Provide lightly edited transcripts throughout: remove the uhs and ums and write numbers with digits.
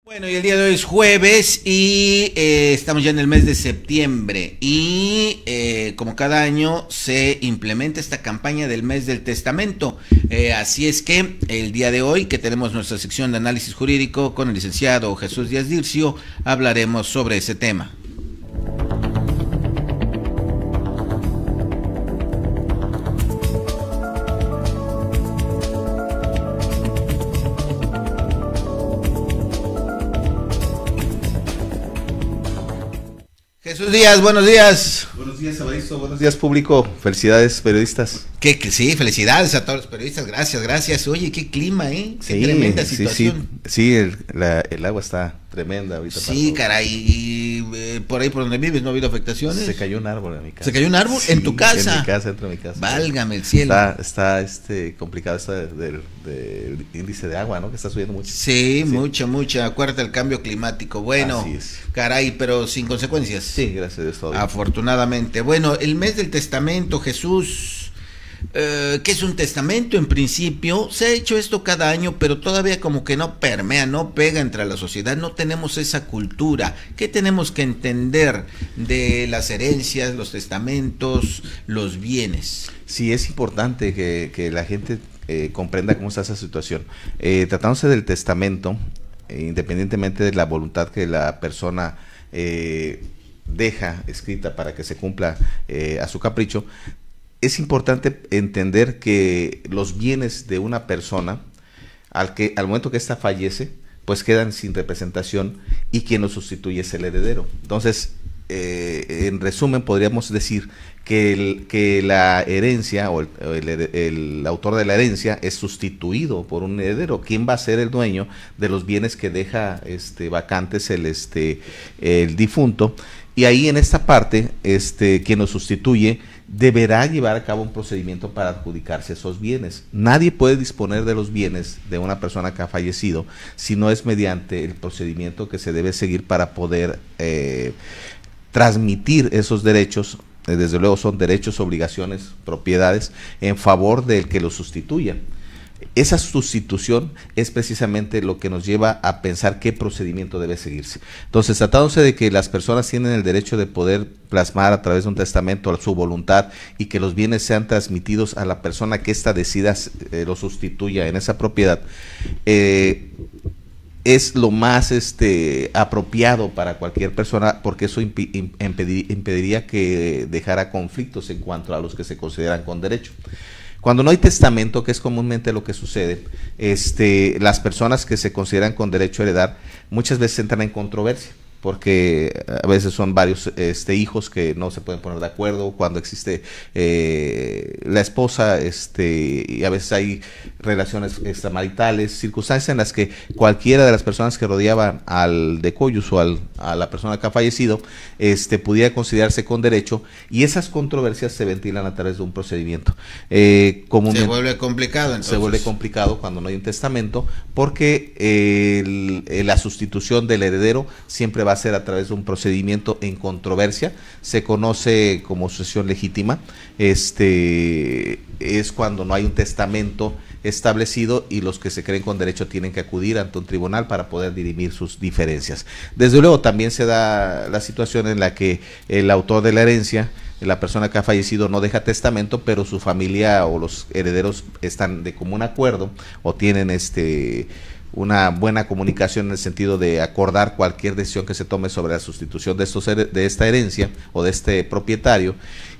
Bueno, y el día de hoy es jueves y estamos ya en el mes de septiembre y como cada año se implementa esta campaña del mes del testamento. Así es que el día de hoy, que tenemos nuestra sección de análisis jurídico con el licenciado Jesús Díaz Dircio, hablaremos sobre ese tema. Jesús Díaz, buenos días. Buenos días, Evaristo. Buenos días, público. Felicidades, periodistas. Sí, felicidades a todos los periodistas. Gracias. Oye, qué clima, ¿eh? Qué tremenda situación. Sí, el agua está tremenda ahorita. Sí, caray. Y por ahí por donde vives no ha habido afectaciones. Se cayó un árbol en mi casa. ¿Se cayó un árbol? Sí, ¿En tu casa? En mi casa, dentro de mi casa. Válgame el cielo. Está complicado esto del índice de agua, ¿no? Que está subiendo mucho. Sí, mucho. Acuérdate del cambio climático. Bueno, así es. Caray, pero sin consecuencias. Sí, gracias a Dios. Todo afortunadamente. Bueno, el mes del testamento, Jesús. ¿Qué es un testamento? En principio se ha hecho esto cada año, pero todavía como que no permea, no pega entre la sociedad, no tenemos esa cultura. ¿Qué tenemos que entender de las herencias, los testamentos, los bienes? Sí, es importante que la gente comprenda cómo está esa situación. Tratándose del testamento, independientemente de la voluntad que la persona deja escrita para que se cumpla a su capricho, es importante entender que los bienes de una persona, al momento que ésta fallece, pues quedan sin representación y quien lo sustituye es el heredero. Entonces, en resumen, podríamos decir que la herencia o el autor de la herencia es sustituido por un heredero. ¿Quién va a ser el dueño de los bienes que deja vacantes el difunto? Y ahí en esta parte, quien lo sustituye deberá llevar a cabo un procedimiento para adjudicarse esos bienes. Nadie puede disponer de los bienes de una persona que ha fallecido si no es mediante el procedimiento que se debe seguir para poder transmitir esos derechos. Desde luego son derechos, obligaciones, propiedades en favor del que lo sustituya. Esa sustitución es precisamente lo que nos lleva a pensar qué procedimiento debe seguirse. Entonces, tratándose de que las personas tienen el derecho de poder plasmar a través de un testamento su voluntad y que los bienes sean transmitidos a la persona que ésta decida lo sustituya en esa propiedad, es lo más apropiado para cualquier persona, porque eso impediría que dejara conflictos en cuanto a los que se consideran con derecho. Cuando no hay testamento, que es comúnmente lo que sucede, las personas que se consideran con derecho a heredar muchas veces entran en controversia, porque a veces son varios hijos que no se pueden poner de acuerdo cuando existe la esposa, y a veces hay relaciones extramaritales, circunstancias en las que cualquiera de las personas que rodeaban al decóyuge o a la persona que ha fallecido pudiera considerarse con derecho, y esas controversias se ventilan a través de un procedimiento. Se vuelve complicado entonces. Se vuelve complicado cuando no hay un testamento, porque la sustitución del heredero siempre va a ser a través de un procedimiento en controversia. Se conoce como sucesión legítima. Es cuando no hay un testamento establecido y los que se creen con derecho tienen que acudir ante un tribunal para poder dirimir sus diferencias. Desde luego también se da la situación en la que el autor de la herencia, la persona que ha fallecido, no deja testamento, pero su familia o los herederos están de común acuerdo o tienen una buena comunicación en el sentido de acordar cualquier decisión que se tome sobre la sustitución de esta herencia o de este propietario,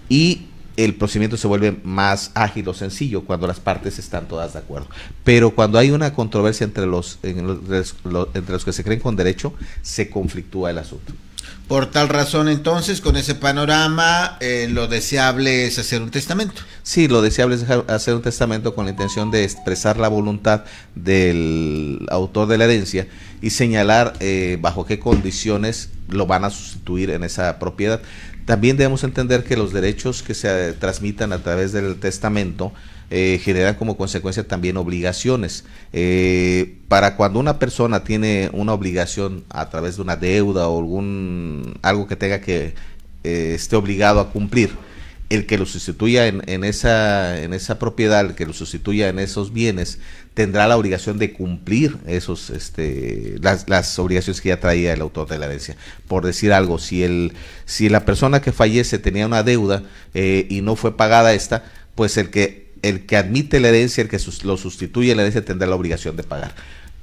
y el procedimiento se vuelve más ágil o sencillo cuando las partes están todas de acuerdo. Pero cuando hay una controversia entre los que se creen con derecho, se conflictúa el asunto. Por tal razón, entonces, con ese panorama, lo deseable es hacer un testamento. Sí, lo deseable es hacer un testamento con la intención de expresar la voluntad del autor de la herencia y señalar bajo qué condiciones lo van a sustituir en esa propiedad. También debemos entender que los derechos que se transmitan a través del testamento generan como consecuencia también obligaciones. Para cuando una persona tiene una obligación a través de una deuda o algo que tenga que esté obligado a cumplir, el que lo sustituya en esa propiedad, el que lo sustituya en esos bienes, tendrá la obligación de cumplir esos las obligaciones que ya traía el autor de la herencia. Por decir algo, si la persona que fallece tenía una deuda y no fue pagada esta, pues el que admite la herencia, el que lo sustituye en la herencia, tendrá la obligación de pagar.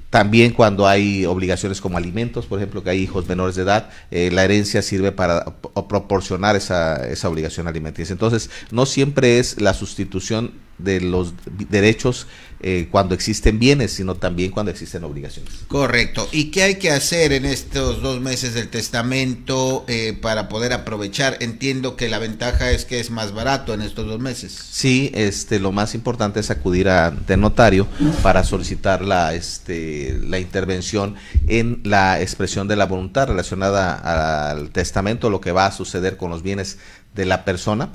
También cuando hay obligaciones como alimentos, por ejemplo, que hay hijos menores de edad, la herencia sirve para proporcionar esa obligación alimenticia. Entonces, no siempre es la sustitución de los derechos cuando existen bienes, sino también cuando existen obligaciones. Correcto. ¿Y qué hay que hacer en estos 2 meses del testamento para poder aprovechar? Entiendo que la ventaja es que es más barato en estos 2 meses. Sí, lo más importante es acudir ante notario para solicitar la intervención en la expresión de la voluntad relacionada al testamento, lo que va a suceder con los bienes de la persona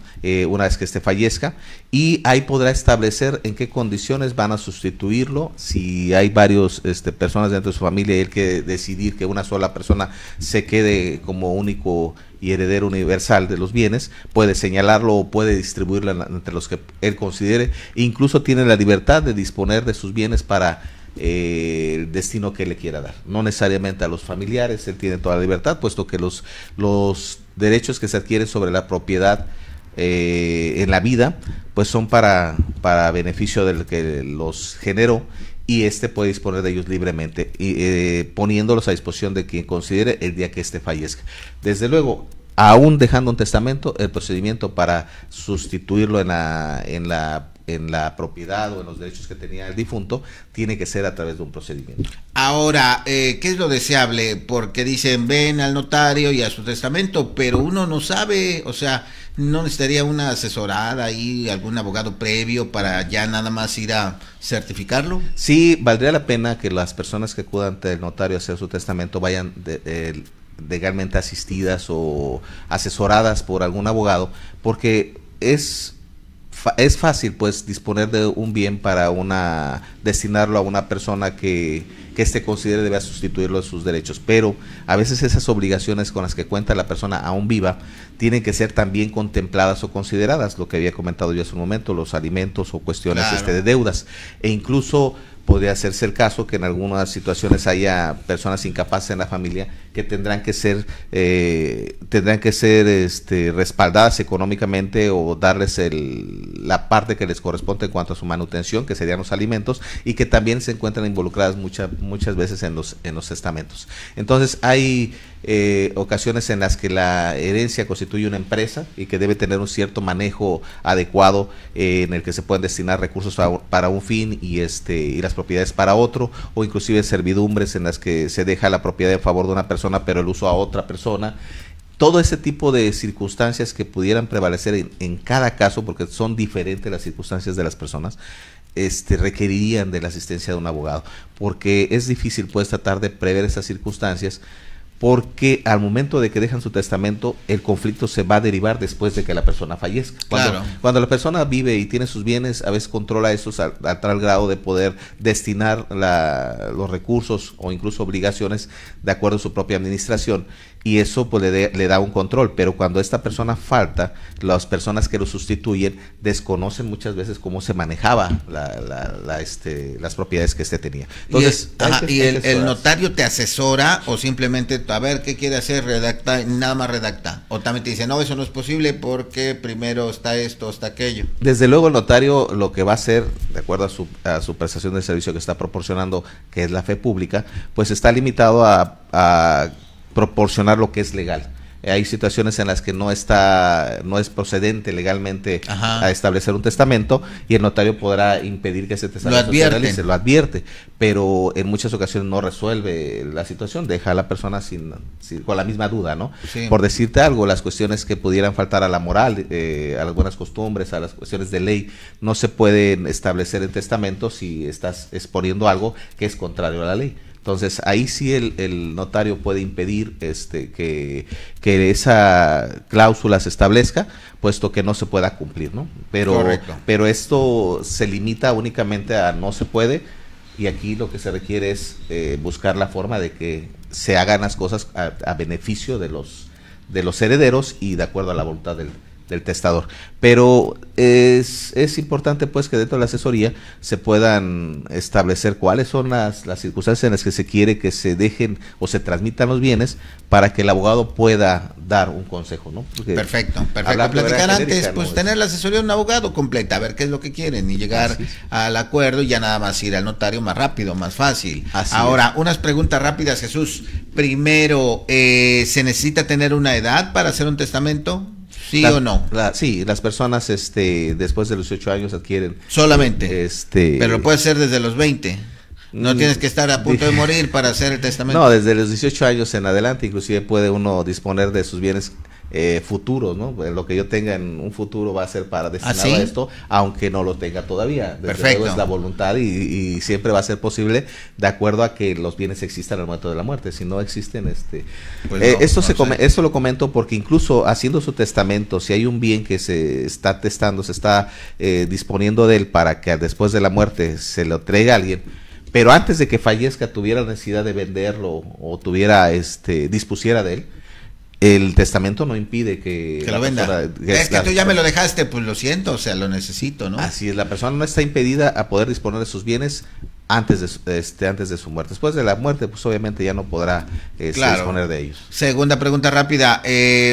una vez que fallezca, y ahí podrá establecer en qué condiciones van a sustituirlo. Si hay varios personas dentro de su familia y hay que decidir que una sola persona se quede como único y heredero universal de los bienes, puede señalarlo o puede distribuirlo entre los que él considere, e incluso tiene la libertad de disponer de sus bienes para el destino que él le quiera dar, no necesariamente a los familiares. Él tiene toda la libertad, puesto que los derechos que se adquieren sobre la propiedad en la vida, pues son para beneficio del que los generó, y puede disponer de ellos libremente, y poniéndolos a disposición de quien considere el día que fallezca. Desde luego, aún dejando un testamento, el procedimiento para sustituirlo en la propiedad o en los derechos que tenía el difunto tiene que ser a través de un procedimiento. Ahora, ¿qué es lo deseable? Porque dicen, ven al notario y a su testamento, pero uno no sabe, o sea, ¿no necesitaría una asesorada y algún abogado previo para ya nada más ir a certificarlo? Sí, valdría la pena que las personas que acudan ante el notario a hacer su testamento vayan legalmente asistidas o asesoradas por algún abogado, porque es fácil pues disponer de un bien para destinarlo a una persona que considere debe sustituirlo de sus derechos, pero a veces esas obligaciones con las que cuenta la persona aún viva tienen que ser también contempladas o consideradas, lo que había comentado yo hace un momento, los alimentos o cuestiones de deudas, e incluso podría hacerse el caso que en algunas situaciones haya personas incapaces en la familia que tendrán que ser respaldadas económicamente, o darles la parte que les corresponde en cuanto a su manutención, que serían los alimentos, y que también se encuentran involucradas muchas veces en los testamentos. Entonces hay ocasiones en las que la herencia constituye una empresa y que debe tener un cierto manejo adecuado, en el que se pueden destinar recursos para un fin y las propiedades para otro, o inclusive servidumbres en las que se deja la propiedad en favor de una persona pero el uso a otra persona. Todo ese tipo de circunstancias que pudieran prevalecer en cada caso, porque son diferentes las circunstancias de las personas, requerirían de la asistencia de un abogado, porque es difícil pues tratar de prever esas circunstancias, porque al momento de que dejan su testamento, el conflicto se va a derivar después de que la persona fallezca. Cuando la persona vive y tiene sus bienes, a veces controla esos a tal grado de poder destinar los recursos o incluso obligaciones de acuerdo a su propia administración, y eso pues le da un control. Pero cuando esta persona falta, las personas que lo sustituyen desconocen muchas veces cómo se manejaba las propiedades que tenía. Entonces, el notario te asesora, o simplemente a ver qué quiere hacer, redacta, nada más redacta, o también te dice, no, eso no es posible porque primero está esto, está aquello? Desde luego el notario lo que va a hacer, de acuerdo a su prestación de servicio que está proporcionando, que es la fe pública, pues está limitado a proporcionar lo que es legal. Hay situaciones en las que no es procedente legalmente a establecer un testamento, y el notario podrá impedir que ese testamento se realice, lo advierte, pero en muchas ocasiones no resuelve la situación, deja a la persona con la misma duda, ¿no? Sí. Por decirte algo, las cuestiones que pudieran faltar a la moral, a las buenas costumbres, a las cuestiones de ley, no se pueden establecer en testamento si estás exponiendo algo que es contrario a la ley. Entonces ahí sí el notario puede impedir que esa cláusula se establezca, puesto que no se pueda cumplir, ¿no? Pero esto se limita únicamente a no se puede, y aquí lo que se requiere es buscar la forma de que se hagan las cosas a beneficio de los herederos y de acuerdo a la voluntad del testador. Pero es importante pues que dentro de la asesoría se puedan establecer cuáles son las circunstancias en las que se quiere que se dejen o se transmitan los bienes para que el abogado pueda dar un consejo, ¿no? Porque perfecto. Platicar antes, pues no tener la asesoría de un abogado completa, a ver qué es lo que quieren y llegar al acuerdo y ya nada más ir al notario más rápido, más fácil. Ahora, unas preguntas rápidas, Jesús. Primero, ¿se necesita tener una edad para hacer un testamento? ¿Sí o no? Sí, las personas después de los 18 años adquieren. Solamente. Pero lo puede ser desde los 20. No tienes que estar a punto de morir para hacer el testamento. No, desde los 18 años en adelante, inclusive puede uno disponer de sus bienes futuros, ¿no? Lo que yo tenga en un futuro va a ser para destinado a esto, aunque no lo tenga todavía. Desde luego es la voluntad y siempre va a ser posible de acuerdo a que los bienes existan al momento de la muerte. Si no existen, esto lo comento porque incluso haciendo su testamento, si hay un bien que se está testando, se está disponiendo de él para que después de la muerte se lo entregue a alguien, pero antes de que fallezca tuviera necesidad de venderlo o tuviera dispusiera de él, el testamento no impide que lo venda. Es que tú ya me lo dejaste, pues lo siento, o sea, lo necesito, ¿no? Así es, la persona no está impedida a poder disponer de sus bienes antes de su muerte. Después de la muerte, pues obviamente ya no podrá disponer de ellos. Segunda pregunta rápida,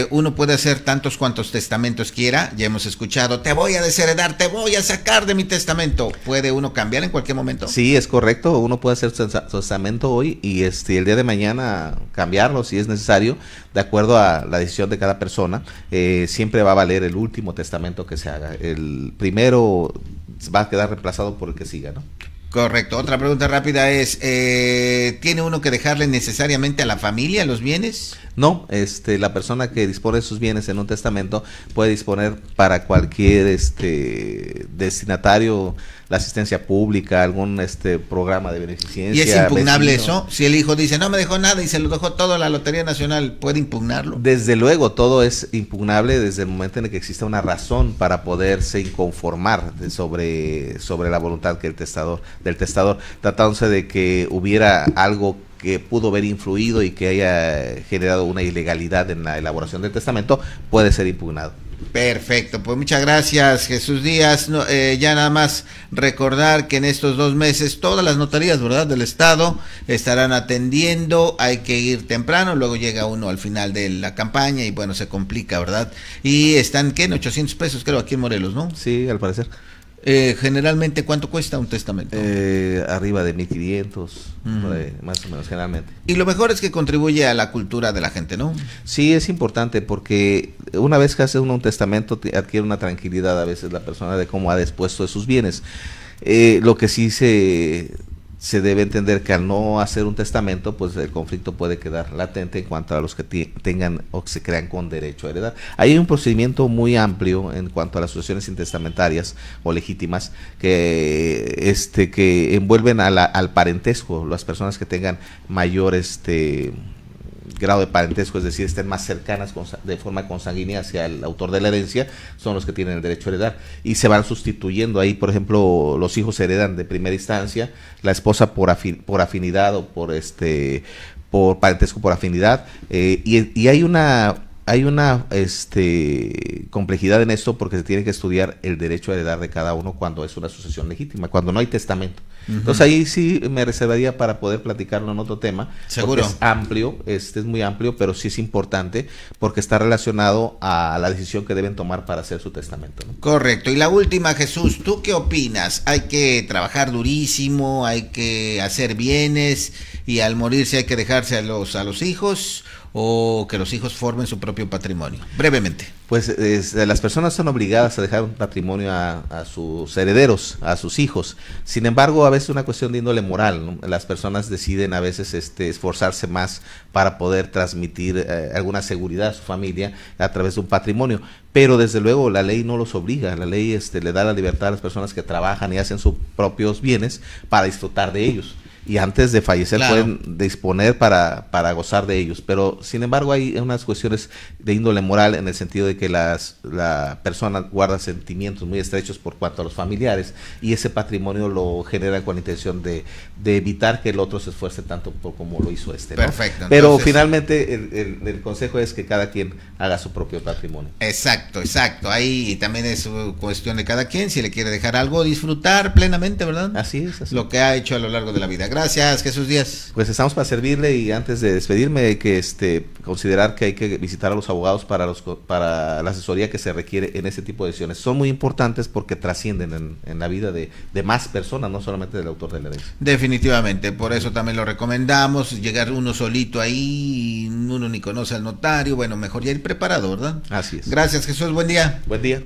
uno puede hacer tantos cuantos testamentos quiera, ya hemos escuchado, te voy a desheredar, te voy a sacar de mi testamento. ¿Puede uno cambiar en cualquier momento? Sí, es correcto, uno puede hacer su testamento hoy y el día de mañana cambiarlo si es necesario, de acuerdo a la decisión de cada persona. Siempre va a valer el último testamento que se haga. El primero va a quedar reemplazado por el que siga, ¿no? Correcto. Otra pregunta rápida es, ¿tiene uno que dejarle necesariamente a la familia los bienes? No, la persona que dispone de sus bienes en un testamento puede disponer para cualquier destinatario, la asistencia pública, algún programa de beneficencia. ¿Y es impugnable eso? Si el hijo dice, no me dejó nada y se lo dejó todo a la Lotería Nacional, ¿puede impugnarlo? Desde luego, todo es impugnable desde el momento en el que exista una razón para poderse inconformar sobre la voluntad del testador, tratándose de que hubiera algo que pudo haber influido y que haya generado una ilegalidad en la elaboración del testamento, puede ser impugnado. Perfecto, pues muchas gracias, Jesús Díaz. Ya nada más recordar que en estos 2 meses todas las notarías, ¿verdad?, del estado estarán atendiendo. Hay que ir temprano, luego llega uno al final de la campaña y bueno, se complica, ¿verdad? Y están, ¿qué? En 800 pesos creo aquí en Morelos, ¿no? Sí, al parecer. Generalmente, ¿cuánto cuesta un testamento? Arriba de 1,500, más o menos, generalmente. Y lo mejor es que contribuye a la cultura de la gente, ¿no? Sí, es importante porque una vez que hace uno un testamento adquiere una tranquilidad a veces la persona de cómo ha dispuesto de sus bienes. Lo que sí se debe entender que al no hacer un testamento, pues el conflicto puede quedar latente en cuanto a los que tengan o que se crean con derecho a heredar. Hay un procedimiento muy amplio en cuanto a las sucesiones intestamentarias o legítimas que envuelven al parentesco, las personas que tengan mayor grado de parentesco, es decir, estén más cercanas de forma consanguínea hacia el autor de la herencia, son los que tienen el derecho a heredar y se van sustituyendo ahí. Por ejemplo, los hijos heredan de primera instancia, la esposa por afinidad o por parentesco por afinidad, y hay una complejidad en esto porque se tiene que estudiar el derecho a heredar de cada uno cuando es una sucesión legítima, cuando no hay testamento. Entonces ahí sí me reservaría para poder platicarlo en otro tema. Seguro. Es amplio, es muy amplio, pero sí es importante porque está relacionado a la decisión que deben tomar para hacer su testamento, ¿no? Correcto. Y la última, Jesús, ¿tú qué opinas? ¿Hay que trabajar durísimo? ¿Hay que hacer bienes? ¿Y al morirse hay que dejarse a los hijos? ¿O que los hijos formen su propio patrimonio? Brevemente. Pues las personas son obligadas a dejar un patrimonio a sus herederos, a sus hijos. Sin embargo, a veces es una cuestión de índole moral, ¿no? Las personas deciden a veces esforzarse más para poder transmitir alguna seguridad a su familia a través de un patrimonio. Pero desde luego la ley no los obliga, la ley le da la libertad a las personas que trabajan y hacen sus propios bienes para disfrutar de ellos. y antes de fallecer Claro. pueden disponer para gozar de ellos. Pero sin embargo hay unas cuestiones de índole moral, en el sentido de que la persona guarda sentimientos muy estrechos por cuanto a los familiares, y ese patrimonio lo genera con la intención de evitar que el otro se esfuerce tanto como lo hizo este, ¿no? Perfecto. Pero Entonces, finalmente el consejo es que cada quien haga su propio patrimonio. exacto, exacto. Ahí también es cuestión de cada quien, si le quiere dejar algo, disfrutar plenamente, ¿verdad? Así es. Así. Lo que ha hecho a lo largo de la vida. Gracias, Jesús Díaz. Pues estamos para servirle, y antes de despedirme hay que considerar que hay que visitar a los abogados para la asesoría que se requiere en ese tipo de decisiones. Son muy importantes porque trascienden en la vida de más personas, no solamente del autor de la herencia. Definitivamente, por eso también lo recomendamos, llegar uno solito ahí, uno ni conoce al notario, bueno, mejor ya ir preparado, ¿verdad? Así es. Gracias, Jesús, buen día. Buen día.